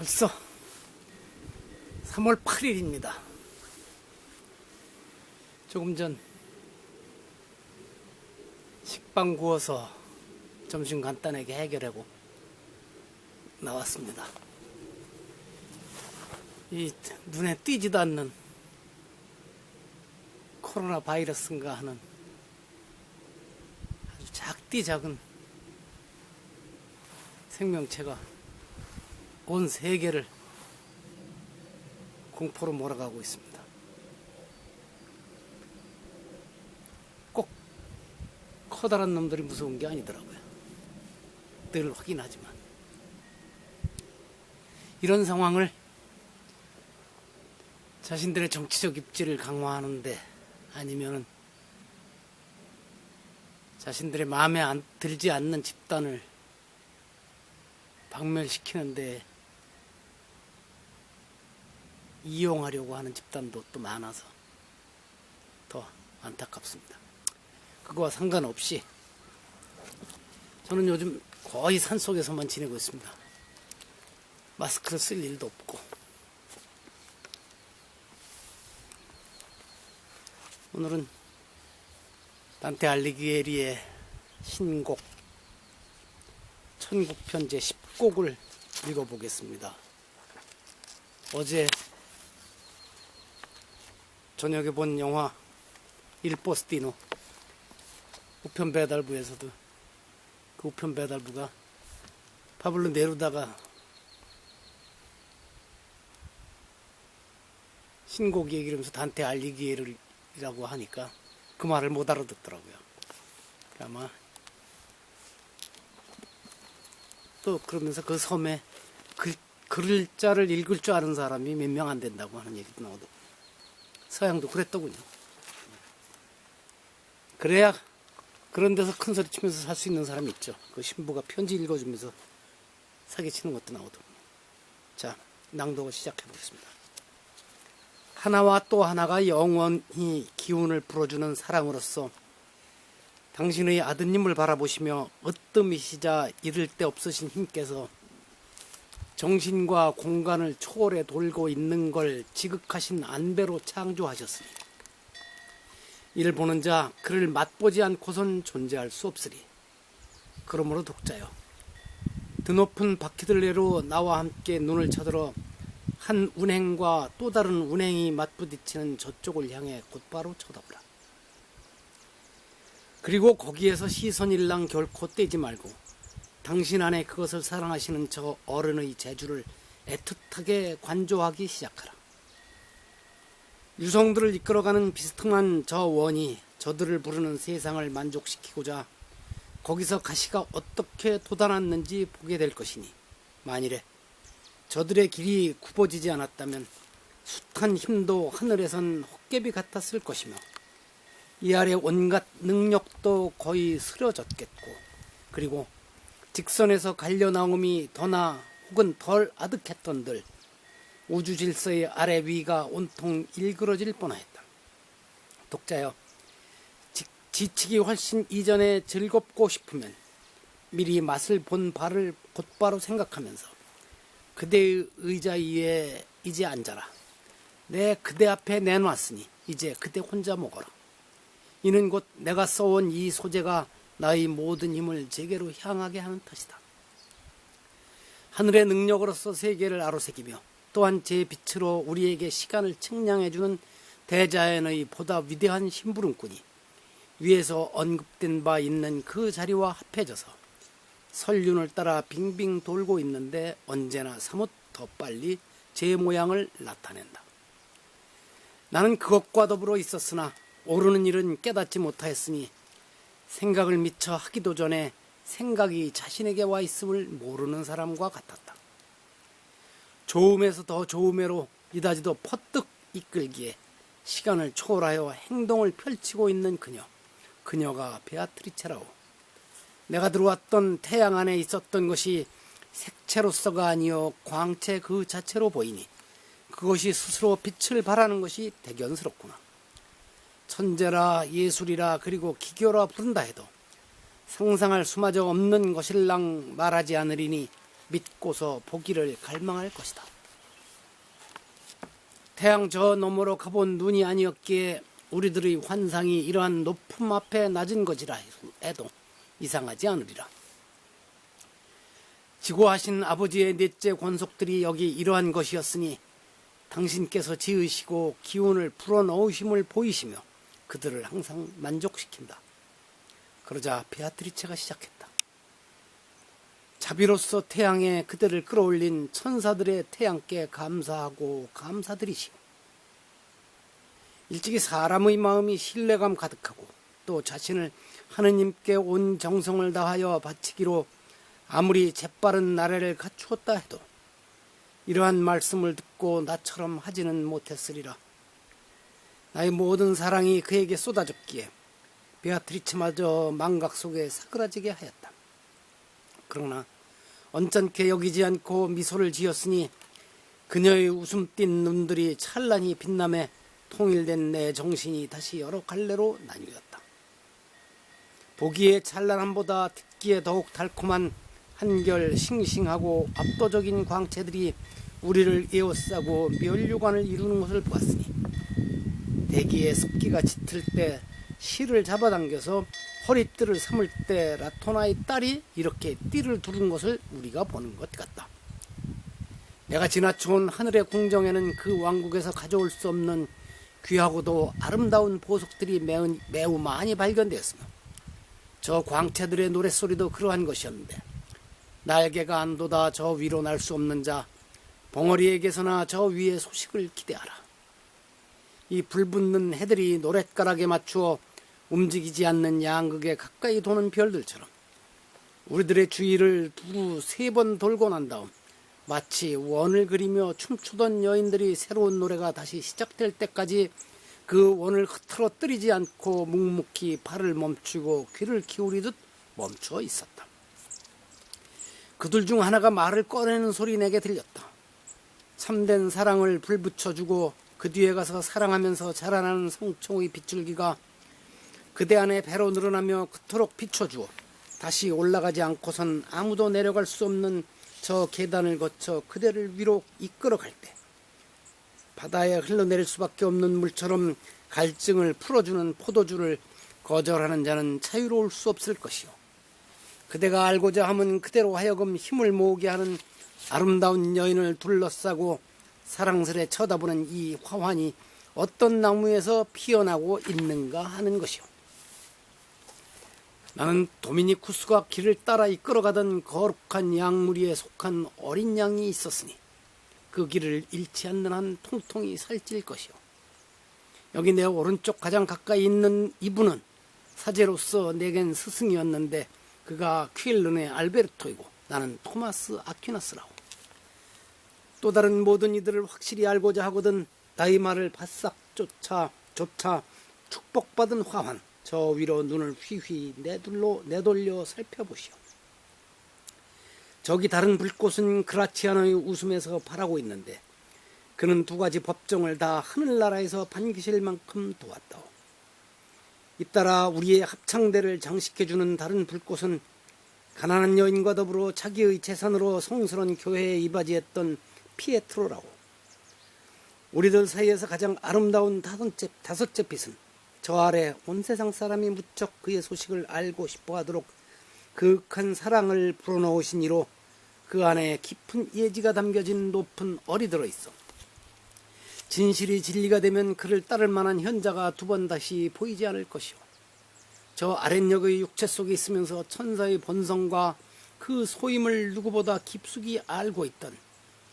벌써 3월 8일입니다. 조금 전 식빵 구워서 점심 간단하게 해결하고 나왔습니다. 이 눈에 띄지도 않는 코로나 바이러스인가 하는 아주 작디 작은 생명체가 온 세계를 공포로 몰아가고 있습니다. 꼭 커다란 놈들이 무서운 게 아니더라고요. 늘 확인하지만 이런 상황을 자신들의 정치적 입지를 강화하는데 아니면은 자신들의 마음에 들지 않는 집단을 박멸시키는데 이용하려고 하는 집단도 또 많아서 더 안타깝습니다. 그거와 상관없이 저는 요즘 거의 산속에서만 지내고 있습니다. 마스크를 쓸 일도 없고. 오늘은 단테 알리기에리의 신곡 천국편 제10곡을 읽어보겠습니다. 어제 저녁에 본 영화 일 포스티노 우편 배달부에서도 그 우편 배달부가 파블로 네루다가 신곡 얘기를 하면서 단테 알리기에리라고 하니까 그 말을 못 알아듣더라고요. 아마 또 그러면서 그 섬에 글자를 읽을 줄 아는 사람이 몇 명 안 된다고 하는 얘기도 나오더라고요. 서양도 그랬더군요. 그래야 그런 데서 큰 소리 치면서 살 수 있는 사람이 있죠. 그 신부가 편지 읽어주면서 사기치는 것도 나오더군요. 자, 낭독을 시작해 보겠습니다. 하나와 또 하나가 영원히 기운을 불어주는 사랑으로서 당신의 아드님을 바라보시며 으뜸이시자 이를 데 없으신 힘께서 정신과 공간을 초월해 돌고 있는 걸 지극하신 안배로 창조하셨으니 이를 보는 자 그를 맛보지 않고선 존재할 수 없으리. 그러므로 독자여, 드높은 바퀴들레로 나와 함께 눈을 쳐들어 한 운행과 또 다른 운행이 맞부딪히는 저쪽을 향해 곧바로 쳐다보라. 그리고 거기에서 시선일랑 결코 떼지 말고 당신 안에 그것을 사랑하시는 저 어른의 재주를 애틋하게 관조하기 시작하라. 유성들을 이끌어가는 비스듬한 저 원이 저들을 부르는 세상을 만족시키고자 거기서 가시가 어떻게 돋아났는지 보게 될 것이니 만일에 저들의 길이 굽어지지 않았다면 숱한 힘도 하늘에선 헛개비 같았을 것이며 이 아래 온갖 능력도 거의 스려졌겠고 그리고 직선에서 갈려나옴이 더나 혹은 덜 아득했던들 우주 질서의 아래 위가 온통 일그러질 뻔하였다. 독자여, 지치기 훨씬 이전에 즐겁고 싶으면 미리 맛을 본 바를 곧바로 생각하면서 그대의 의자 위에 이제 앉아라. 내 그대 앞에 내놨으니 이제 그대 혼자 먹어라. 이는 곧 내가 써온 이 소재가 나의 모든 힘을 제게로 향하게 하는 탓이다. 하늘의 능력으로서 세계를 아로새기며 또한 제 빛으로 우리에게 시간을 측량해주는 대자연의 보다 위대한 심부름꾼이 위에서 언급된 바 있는 그 자리와 합해져서 설륜을 따라 빙빙 돌고 있는데 언제나 사뭇 더 빨리 제 모양을 나타낸다. 나는 그것과 더불어 있었으나 오르는 일은 깨닫지 못하였으니 생각을 미처 하기도 전에 생각이 자신에게 와 있음을 모르는 사람과 같았다. 좋음에서 더 좋음에로 이다지도 퍼뜩 이끌기에 시간을 초월하여 행동을 펼치고 있는 그녀가 베아트리체라오. 내가 들어왔던 태양 안에 있었던 것이 색채로서가 아니요 광채 그 자체로 보이니 그것이 스스로 빛을 발하는 것이 대견스럽구나. 천재라 예술이라 그리고 기교라 부른다 해도 상상할 수마저 없는 것일랑 말하지 않으리니 믿고서 보기를 갈망할 것이다. 태양 저 너머로 가본 눈이 아니었기에 우리들의 환상이 이러한 높음 앞에 낮은 것이라 해도 이상하지 않으리라. 지고하신 아버지의 넷째 권속들이 여기 이러한 것이었으니 당신께서 지으시고 기운을 불어넣으심을 보이시며 그들을 항상 만족시킨다. 그러자 베아트리체가 시작했다. 자비로서 태양에 그들을 끌어올린 천사들의 태양께 감사하고 감사드리시오. 일찍이 사람의 마음이 신뢰감 가득하고 또 자신을 하느님께 온 정성을 다하여 바치기로 아무리 재빠른 나래를 갖추었다 해도 이러한 말씀을 듣고 나처럼 하지는 못했으리라. 나의 모든 사랑이 그에게 쏟아졌기에 베아트리체마저 망각 속에 사그라지게 하였다. 그러나 언짢게 여기지 않고 미소를 지었으니 그녀의 웃음 띤 눈들이 찬란히 빛남에 통일된 내 정신이 다시 여러 갈래로 나뉘었다. 보기에 찬란함보다 듣기에 더욱 달콤한 한결 싱싱하고 압도적인 광채들이 우리를 에워싸고 면류관을 이루는 것을 보았으니 대기의 습기가 짙을 때 실을 잡아당겨서 허리띠를 삼을 때 라토나의 딸이 이렇게 띠를 두른 것을 우리가 보는 것 같다. 내가 지나쳐온 하늘의 궁정에는 그 왕국에서 가져올 수 없는 귀하고도 아름다운 보석들이 매우 많이 발견되었으며 저 광채들의 노랫소리도 그러한 것이었는데 날개가 안도다 저 위로 날 수 없는 자 벙어리에게서나 저 위의 소식을 기대하라. 이 불붙는 해들이 노랫가락에 맞추어 움직이지 않는 양극에 가까이 도는 별들처럼 우리들의 주위를 두루 3번 돌고 난 다음 마치 원을 그리며 춤추던 여인들이 새로운 노래가 다시 시작될 때까지 그 원을 흐트러뜨리지 않고 묵묵히 발을 멈추고 귀를 기울이듯 멈추어 있었다. 그들 중 하나가 말을 꺼내는 소리 내게 들렸다. 참된 사랑을 불붙여주고 그 뒤에 가서 사랑하면서 자라나는 성총의 빗줄기가 그대 안에 배로 늘어나며 그토록 비춰주어 다시 올라가지 않고선 아무도 내려갈 수 없는 저 계단을 거쳐 그대를 위로 이끌어갈 때 바다에 흘러내릴 수밖에 없는 물처럼 갈증을 풀어주는 포도주를 거절하는 자는 자유로울 수 없을 것이요. 그대가 알고자 함은 그대로 하여금 힘을 모으게 하는 아름다운 여인을 둘러싸고 사랑스레 쳐다보는 이 화환이 어떤 나무에서 피어나고 있는가 하는 것이요. 나는 도미니쿠스가 길을 따라 이끌어가던 거룩한 양무리에 속한 어린 양이 있었으니 그 길을 잃지 않는 한 통통이 살찔 것이요. 여기 내 오른쪽 가장 가까이 있는 이분은 사제로서 내겐 스승이었는데 그가 퀼른의 알베르토이고 나는 토마스 아퀴나스라고. 또 다른 모든 이들을 확실히 알고자 하거든 나의 말을 바싹 조차 축복받은 화환 저 위로 눈을 휘휘 내돌려 살펴보시오. 저기 다른 불꽃은 그라치아노의 웃음에서 발하고 있는데 그는 2가지 법정을 다 하늘나라에서 반기실 만큼 도왔다오. 잇따라 우리의 합창대를 장식해주는 다른 불꽃은 가난한 여인과 더불어 자기의 재산으로 성스러운 교회에 이바지했던 피에트로라고. 우리들 사이에서 가장 아름다운 5째 빛은 저 아래 온 세상 사람이 무척 그의 소식을 알고 싶어하도록 그윽한 사랑을 불어넣으신 이로 그 안에 깊은 예지가 담겨진 높은 얼이 들어있어 진실이 진리가 되면 그를 따를 만한 현자가 2번 다시 보이지 않을 것이오. 저 아랫역의 육체 속에 있으면서 천사의 본성과 그 소임을 누구보다 깊숙이 알고 있던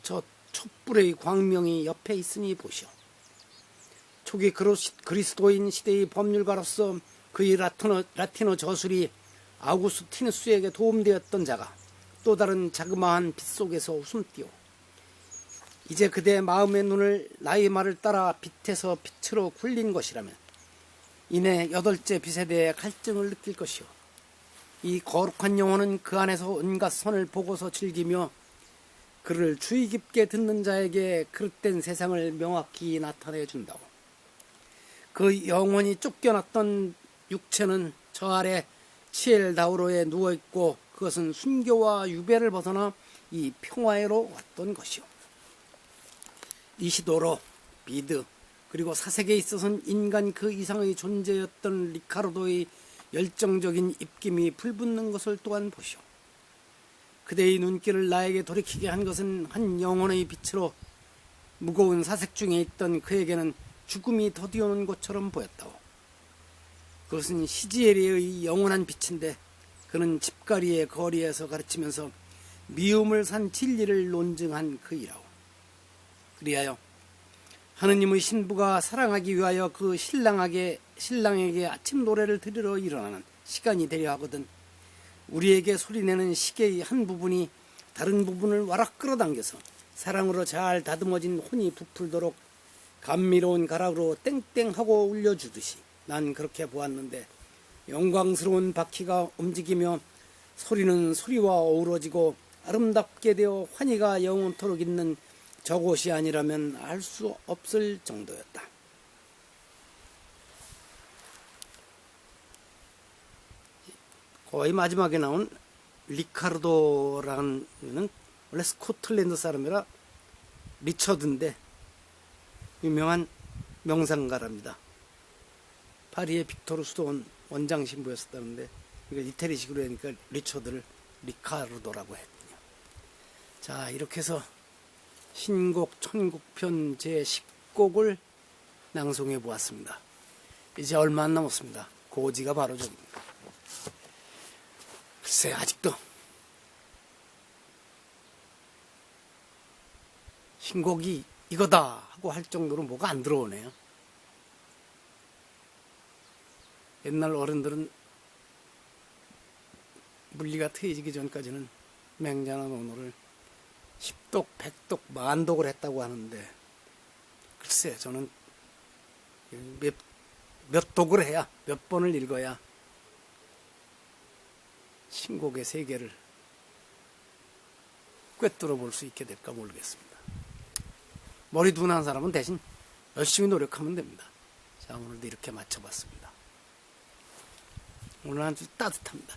저 촛불의 광명이 옆에 있으니 보시오. 초기 그리스도인 시대의 법률가로서 그의 라틴어 저술이 아우구스티누스에게 도움되었던 자가 또 다른 자그마한 빛 속에서 웃음띠오. 이제 그대의 마음의 눈을 나의 말을 따라 빛에서 빛으로 굴린 것이라면 이내 8째 빛에 대해 갈증을 느낄 것이오. 이 거룩한 영혼은 그 안에서 온갖 선을 보고서 즐기며 그를 주의 깊게 듣는 자에게 그릇된 세상을 명확히 나타내 준다고. 그 영혼이 쫓겨났던 육체는 저 아래 치엘다우로에 누워있고 그것은 순교와 유배를 벗어나 이 평화에로 왔던 것이요. 이시도로, 비드, 그리고 사색에 있어서는 인간 그 이상의 존재였던 리카르도의 열정적인 입김이 불붙는 것을 또한 보시오. 그대의 눈길을 나에게 돌이키게 한 것은 한 영혼의 빛으로 무거운 사색 중에 있던 그에게는 죽음이 더디오는 것처럼 보였다오. 그것은 시지엘의 영원한 빛인데 그는 집가리의 거리에서 가르치면서 미움을 산 진리를 논증한 그이라오. 그리하여 하느님의 신부가 사랑하기 위하여 그 신랑에게 아침 노래를 드리러 일어나는 시간이 되려 하거든 우리에게 소리내는 시계의 한 부분이 다른 부분을 와락 끌어당겨서 사랑으로 잘 다듬어진 혼이 부풀도록 감미로운 가락으로 땡땡하고 울려주듯이 난 그렇게 보았는데 영광스러운 바퀴가 움직이며 소리는 소리와 어우러지고 아름답게 되어 환희가 영원토록 있는 저곳이 아니라면 알 수 없을 정도였다. 거의 마지막에 나온 리카르도라는 원래 스코틀랜드 사람이라 리처드인데 유명한 명상가랍니다. 파리의 빅토르 수도원 원장 신부였었다는데 이걸 이태리식으로 하니까 리처드를 리카르도라고 했군요. 자, 이렇게 해서 신곡 천국편 제10곡을 낭송해 보았습니다. 이제 얼마 안 남았습니다. 고지가 바로 저기입니다. 글쎄 아직도 신곡이 이거다 하고 할 정도로 뭐가 안 들어오네요. 옛날 어른들은 물리가 트여지기 전까지는 맹자나 논어를 10독, 100독, 만독을 했다고 하는데 글쎄 저는 몇 독을 해야 몇 번을 읽어야 신곡의 세계를 꿰뚫어 볼 수 있게 될까 모르겠습니다. 머리 둔한 사람은 대신 열심히 노력하면 됩니다. 자, 오늘도 이렇게 맞춰봤습니다. 오늘 한 주 따뜻합니다.